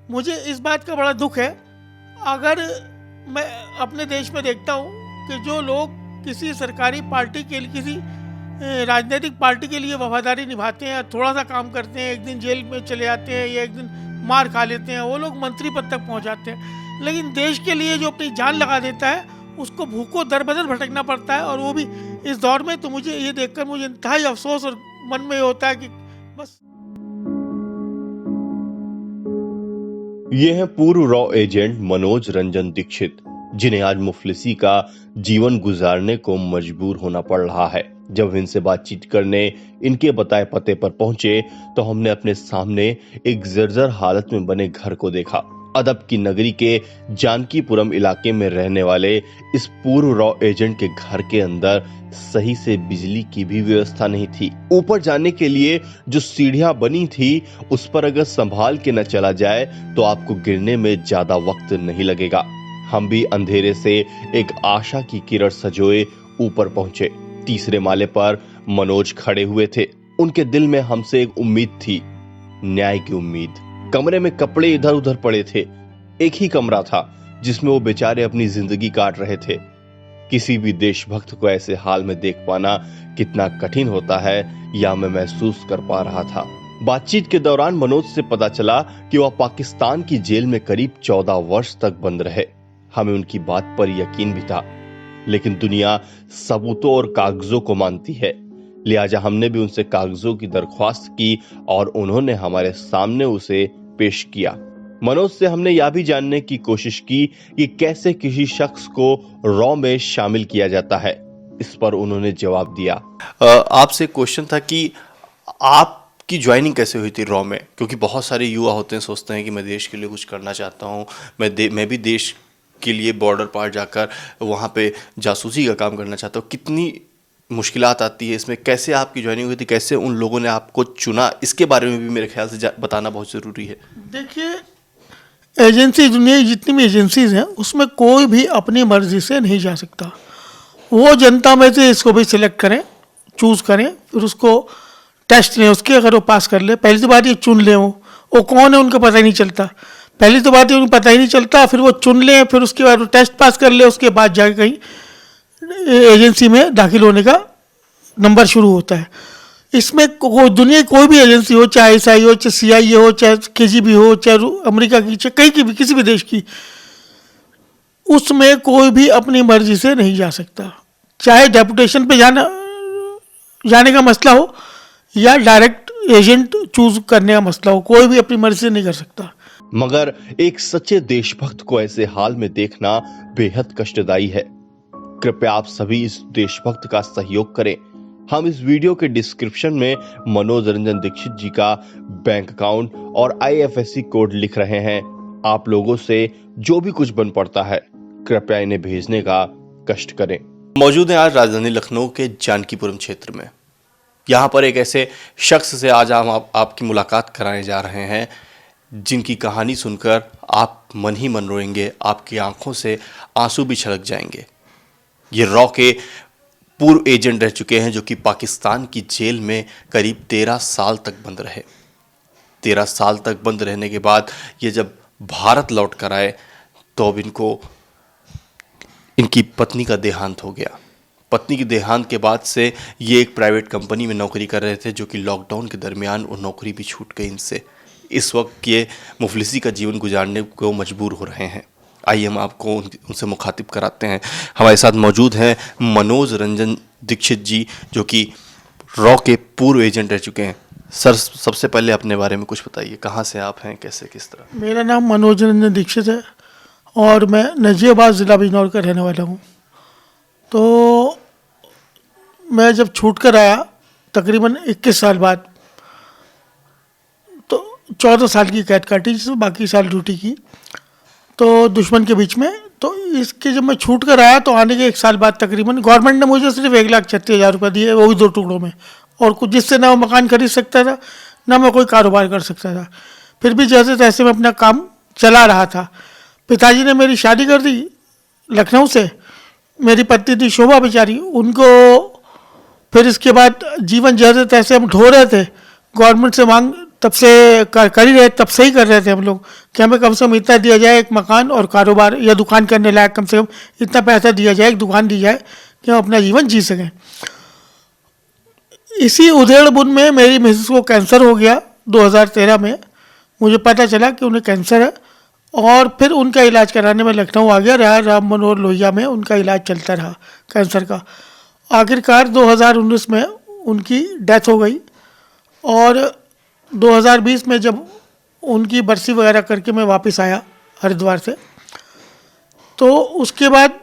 मुझे इस बात का बड़ा दुख है, अगर मैं अपने देश में देखता हूँ कि जो लोग किसी सरकारी पार्टी के लिए, किसी राजनीतिक पार्टी के लिए वफादारी निभाते हैं, थोड़ा सा काम करते हैं, एक दिन जेल में चले जाते हैं या एक दिन मार खा लेते हैं, वो लोग मंत्री पद तक पहुँच जाते हैं। लेकिन देश के लिए जो अपनी जान लगा देता है उसको भूखों दर बदर भटकना पड़ता है, और वो भी इस दौर में। तो मुझे ये देखकर मुझे इंतहाई अफसोस और मन में ये होता है कि बस। ये हैं पूर्व रॉ एजेंट मनोज रंजन दीक्षित, जिन्हें आज मुफलिसी का जीवन गुजारने को मजबूर होना पड़ रहा है। जब इनसे बातचीत करने इनके बताए पते पर पहुंचे तो हमने अपने सामने एक जर्जर हालत में बने घर को देखा। अदब की नगरी के जानकीपुरम इलाके में रहने वाले इस पूर्व रॉ एजेंट के घर के अंदर सही से बिजली की भी व्यवस्था नहीं थी। ऊपर जाने के लिए जो सीढ़ियां बनी थी उस पर अगर संभाल के न चला जाए तो आपको गिरने में ज्यादा वक्त नहीं लगेगा। हम भी अंधेरे से एक आशा की किरण सजोए ऊपर पहुंचे। तीसरे माले पर मनोज खड़े हुए थे। उनके दिल में हमसे एक उम्मीद थी, न्याय की उम्मीद। कमरे में कपड़े इधर उधर पड़े थे। एक ही कमरा था जिसमें वो बेचारे अपनी जिंदगी काट रहे थे। किसी भी देशभक्त को ऐसे हाल में देख पाना कितना कठिन होता है यह मैं महसूस कर पा रहा था। बातचीत के दौरान मनोज से पता चला कि वह पाकिस्तान की जेल में करीब 14 वर्ष तक बंद रहे। हमें उनकी बात पर यकीन भी था, लेकिन दुनिया सबूतों और कागजों को मानती है। लिहाजा हमने भी उनसे कागजों की दरख्वास्त की और उन्होंने हमारे सामने उसे पेश किया। मनोज से हमने यह भी जानने की कोशिश की कि कैसे किसी शख्स को रॉ में शामिल किया जाता है। इस पर उन्होंने जवाब दिया। आपसे क्वेश्चन था कि आपकी ज्वाइनिंग कैसे हुई थी रॉ में, क्योंकि बहुत सारे युवा होते हैं, सोचते हैं कि मैं देश के लिए कुछ करना चाहता हूँ, मैं भी देश के लिए बॉर्डर पार जाकर वहाँ पे जासूसी का काम करना चाहता हूँ। कितनी मुश्किलात आती है इसमें, कैसे आपकी ज्वाइनिंग हुई थी, कैसे उन लोगों ने आपको चुना, इसके बारे में भी मेरे ख्याल से बताना बहुत ज़रूरी है। देखिए, एजेंसी, दुनिया की जितनी भी एजेंसीज हैं उसमें कोई भी अपनी मर्जी से नहीं जा सकता। वो जनता में से इसको भी सिलेक्ट करें, चूज़ करें, फिर उसको टेस्ट लें, उसके अगर वो पास कर ले, पहली तो बात ये चुन लें वो कौन है उनको पता ही नहीं चलता। पहली तो बात ये उनको पता ही नहीं चलता, फिर वो चुन लें, फिर उसके बाद वो टेस्ट पास कर ले, उसके बाद जाके कहीं एजेंसी में दाखिल होने का नंबर शुरू होता है। इसमें दुनिया की कोई भी एजेंसी हो, चाहे ISI हो, चाहे CIA हो, चाहे KGB हो, चाहे अमेरिका की, चाहे कहीं की भी, किसी भी देश की, उसमें कोई भी अपनी मर्जी से नहीं जा सकता। चाहे डेपुटेशन पे जाने का मसला हो या डायरेक्ट एजेंट चूज करने का मसला हो, कोई भी अपनी मर्जी से नहीं कर सकता। मगर एक सच्चे देशभक्त को ऐसे हाल में देखना बेहद कष्टदायी है। कृपया आप सभी इस देशभक्त का सहयोग करें। हम इस वीडियो के डिस्क्रिप्शन में मनोज रंजन दीक्षित जी का बैंक अकाउंट और IFSC कोड लिख रहे हैं। आप लोगों से जो भी कुछ बन पड़ता है कृपया इन्हें भेजने का कष्ट करें। मौजूद हैं आज राजधानी लखनऊ के जानकीपुरम क्षेत्र में। यहाँ पर एक ऐसे शख्स से आज हम आपकी मुलाकात कराने जा रहे हैं, जिनकी कहानी सुनकर आप मन ही मन रोएंगे, आपकी आंखों से आंसू भी छलक जाएंगे। ये रॉ के पूर्व एजेंट रह चुके हैं, जो कि पाकिस्तान की जेल में करीब 13 साल तक बंद रहे। 13 साल तक बंद रहने के बाद ये जब भारत लौट कर आए तो अब इनकी पत्नी का देहांत हो गया। पत्नी के देहांत के बाद से ये एक प्राइवेट कंपनी में नौकरी कर रहे थे, जो कि लॉकडाउन के दरमियान वो नौकरी भी छूट गई इनसे। इस वक्त ये मुफलिसी का जीवन गुजारने को मजबूर हो रहे हैं। आइए हम आपको उनसे मुखातिब कराते हैं। हमारे साथ मौजूद हैं मनोज रंजन दीक्षित जी, जो कि रॉ के पूर्व एजेंट रह चुके हैं। सर, सबसे पहले अपने बारे में कुछ बताइए, कहाँ से आप हैं, कैसे, किस तरह? मेरा नाम मनोज रंजन दीक्षित है और मैं नजीबाबाद ज़िला बिजनौर का रहने वाला हूँ। तो मैं जब छूट कर आया तकरीबन 21 साल बाद, तो 14 साल की कैद काटी, जिसमें बाकी साल ड्यूटी की, तो दुश्मन के बीच में। तो इसके जब मैं छूट कर आया तो आने के 1 साल बाद तकरीबन गवर्नमेंट ने मुझे सिर्फ 1,36,000 रुपये दिए, वो भी 2 टुकड़ों में, और कुछ जिससे ना वो मकान खरीद सकता था ना मैं कोई कारोबार कर सकता था। फिर भी जैसे तैसे मैं अपना काम चला रहा था। पिताजी ने मेरी शादी कर दी लखनऊ से। मेरी पत्नी थी शोभा बेचारी, उनको फिर इसके बाद जीवन जैसे तैसे हम ढो रहे थे। गवर्नमेंट से मांग तब से कर ही रहे, तब से ही कर रहे थे हम लोग कि हमें कम से कम इतना दिया जाए, एक मकान और कारोबार या दुकान करने लायक कम से कम इतना पैसा दिया जाए, एक दुकान दी जाए कि हम अपना जीवन जी सकें। इसी उधेड़-बुन में मेरी मिसेस को कैंसर हो गया 2013 में। मुझे पता चला कि उन्हें कैंसर है और फिर उनका इलाज कराने में लखनऊ आ गया, राम मनोहर लोहिया में उनका इलाज चलता रहा कैंसर का। आखिरकार 2019 में उनकी डेथ हो गई और 2020 में जब उनकी बरसी वगैरह करके मैं वापस आया हरिद्वार से, तो उसके बाद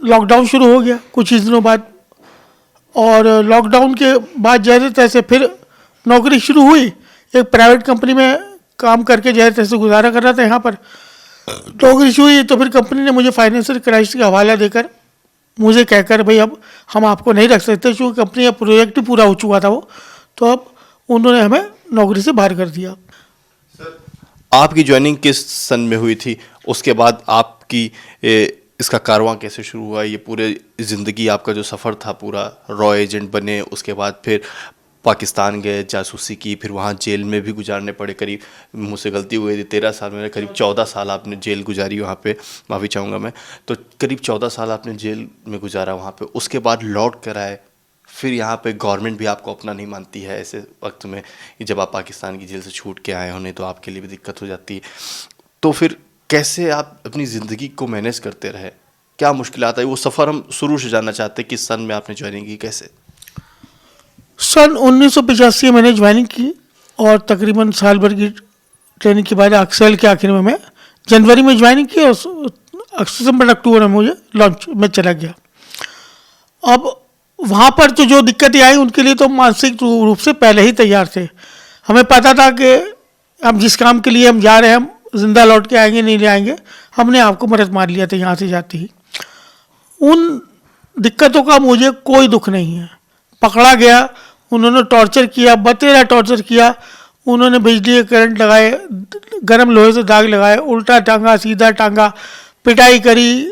लॉकडाउन शुरू हो गया कुछ ही दिनों बाद। और लॉकडाउन के बाद जैसे तैसे फिर नौकरी शुरू हुई। एक प्राइवेट कंपनी में काम करके जैसे तैसे गुजारा कर रहा था यहाँ पर। नौकरी शुरू हुई तो फिर कंपनी ने मुझे फाइनेंशियल क्राइसिस का हवाला देकर मुझे कहकर भाई अब हम आपको नहीं रख सकते, क्योंकि कंपनी का प्रोजेक्ट ही पूरा हो चुका था वो, तो अब उन्होंने हमें नौकरी से बाहर कर दिया। आपकी ज्वाइनिंग किस सन में हुई थी? उसके बाद आपकी इसका कारवां कैसे शुरू हुआ? ये पूरे ज़िंदगी आपका जो सफ़र था पूरा, रॉ एजेंट बने, उसके बाद फिर पाकिस्तान गए, जासूसी की, फिर वहाँ जेल में भी गुजारने पड़े। करीब, मुझसे गलती हुई थी, 13 साल में करीब 14 साल आपने जेल गुजारी वहाँ पे, माफ़ी चाहूँगा मैं। तो करीब 14 साल आपने जेल में गुजारा वहाँ पे। उसके बाद लौट कर आए, फिर यहाँ पे गवर्नमेंट भी आपको अपना नहीं मानती है ऐसे वक्त में, जब आप पाकिस्तान की जेल से छूट के आए हो, नहीं तो आपके लिए भी दिक्कत हो जाती है। तो फिर कैसे आप अपनी ज़िंदगी को मैनेज करते रहे? क्या मुश्किलात आई? वो सफ़र हम शुरू से जानना चाहते हैं, किस सन में आपने ज्वाइनिंग की, कैसे? सन 1985 में मैंने ज्वाइनिंग की और तकरीबन साल भर की ट्रेनिंग के बाद अक्सर के आखिर में मैं जनवरी में ज्वाइनिंग की और सितंबर अक्टूबर में मुझे लॉन्च में चला गया। अब वहाँ पर तो जो दिक्कतें आई उनके लिए तो मानसिक रूप से पहले ही तैयार थे। हमें पता था कि हम जिस काम के लिए हम जा रहे हैं हम जिंदा लौट के आएंगे नहीं ले आएंगे। हमने आपको मदद मार लिया था यहाँ से जाते ही। उन दिक्कतों का मुझे कोई दुख नहीं है। पकड़ा गया, उन्होंने टॉर्चर किया, बतेरा टॉर्चर किया। उन्होंने बिजली के करंट लगाए, गर्म लोहे से दाग लगाए, उल्टा टांगा, सीधा टांगा, पिटाई करी,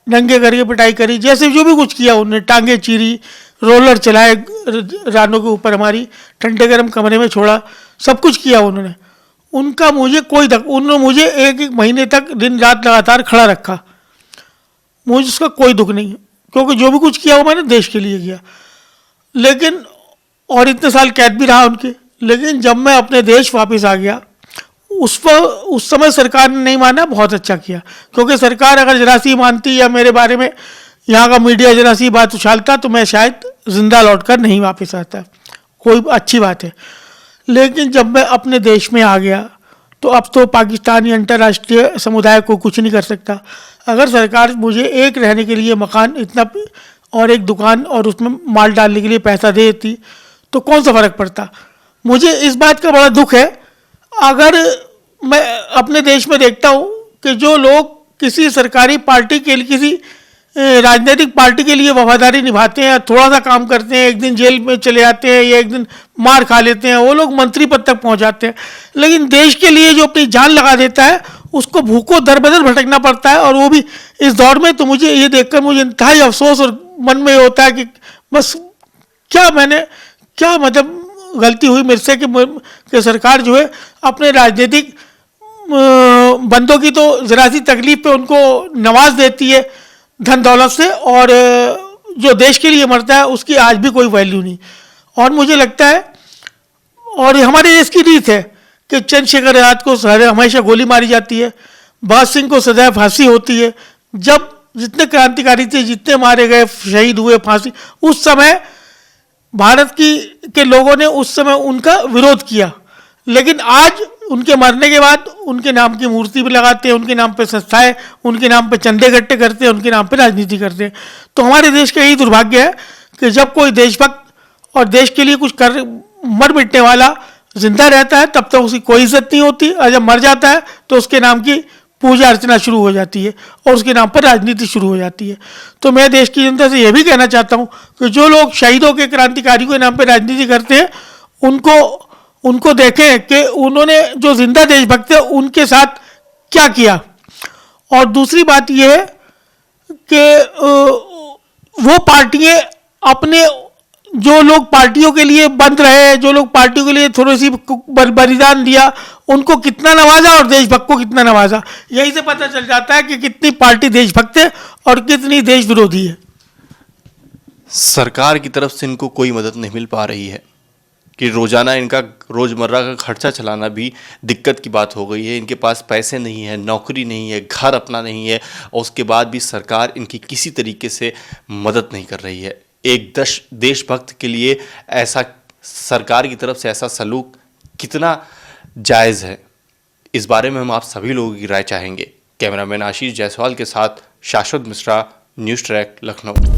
नंगे करके पिटाई करी, जैसे जो भी कुछ किया उन्होंने, टांगे चीरी, रोलर चलाए रानों के ऊपर, हमारी ठंडे गर्म कमरे में छोड़ा, सब कुछ किया उन्होंने। उनका मुझे कोई उन्होंने मुझे एक महीने तक दिन रात लगातार खड़ा रखा। मुझे उसका कोई दुख नहीं है, क्योंकि जो भी कुछ किया वो मैंने देश के लिए किया। लेकिन और इतने साल कैद भी रहा उनके। लेकिन जब मैं अपने देश वापस आ गया, उस समय सरकार ने नहीं माना, बहुत अच्छा किया। क्योंकि सरकार अगर जरा सी मानती या मेरे बारे में यहाँ का मीडिया जरा सी बात उछालता तो मैं शायद जिंदा लौटकर नहीं वापस आता। कोई अच्छी बात है। लेकिन जब मैं अपने देश में आ गया तो अब तो पाकिस्तानी अंतर्राष्ट्रीय समुदाय को कुछ नहीं कर सकता। अगर सरकार मुझे एक रहने के लिए मकान इतना और एक दुकान और उसमें माल डालने के लिए पैसा दे देती तो कौन सा फ़र्क पड़ता। मुझे इस बात का बड़ा दुख है। अगर मैं अपने देश में देखता हूँ कि जो लोग किसी सरकारी पार्टी के लिए, किसी राजनीतिक पार्टी के लिए वफादारी निभाते हैं, थोड़ा सा काम करते हैं, एक दिन जेल में चले जाते हैं या एक दिन मार खा लेते हैं, वो लोग मंत्री पद तक पहुंच जाते हैं। लेकिन देश के लिए जो अपनी जान लगा देता है उसको भूखों दर बदर भटकना पड़ता है, और वो भी इस दौर में। तो मुझे ये देखकर मुझे इंतहाई अफसोस और मन में होता है कि बस क्या मतलब गलती हुई मेरे से कि सरकार जो है अपने राजनीतिक बंदों की तो ज़रा सी तकलीफ पे उनको नवाज देती है धन दौलत से, और जो देश के लिए मरता है उसकी आज भी कोई वैल्यू नहीं। और मुझे लगता है, और हमारे देश की रीत है कि चंद्रशेखर आज़ाद को हमेशा गोली मारी जाती है, भगत सिंह को सदैव फांसी होती है। जब जितने क्रांतिकारी थे, जितने मारे गए, शहीद हुए, फांसी, उस समय भारत के लोगों ने उस समय उनका विरोध किया। लेकिन आज उनके मरने के बाद उनके नाम की मूर्ति भी लगाते हैं, उनके नाम पे संस्थाएं, उनके नाम पे चंदे इकट्ठे करते हैं, उनके नाम पे राजनीति करते हैं। तो हमारे देश का यही दुर्भाग्य है कि जब कोई देशभक्त और देश के लिए कुछ कर मर मिटने वाला जिंदा रहता है तब तक उसकी कोई इज्जत नहीं होती, और जब मर जाता है तो उसके नाम की पूजा अर्चना शुरू हो जाती है और उसके नाम पर राजनीति शुरू हो जाती है। तो मैं देश की जनता से यह भी कहना चाहता हूँ कि जो लोग शहीदों के, क्रांतिकारियों के नाम पर राजनीति करते हैं उनको देखें कि उन्होंने जो जिंदा देशभक्त थे उनके साथ क्या किया। और दूसरी बात यह है कि वो पार्टियां अपने जो लोग पार्टियों के लिए बंद रहे, जो लोग पार्टियों के लिए थोड़ी सी बलिदान दिया, उनको कितना नवाजा और देशभक्त को कितना नवाजा, यही से पता चल जाता है कि कितनी पार्टी देशभक्त है और कितनी देश विरोधी है। सरकार की तरफ से इनको कोई मदद नहीं मिल पा रही है कि रोजाना इनका रोजमर्रा का खर्चा चलाना भी दिक्कत की बात हो गई है। इनके पास पैसे नहीं है, नौकरी नहीं है, घर अपना नहीं है, और उसके बाद भी सरकार इनकी किसी तरीके से मदद नहीं कर रही है। एक देशभक्त के लिए ऐसा सरकार की तरफ से ऐसा सलूक कितना जायज़ है, इस बारे में हम आप सभी लोगों की राय चाहेंगे। कैमरामैन आशीष जायसवाल के साथ शाश्वत मिश्रा, न्यूज़ ट्रैक, लखनऊ।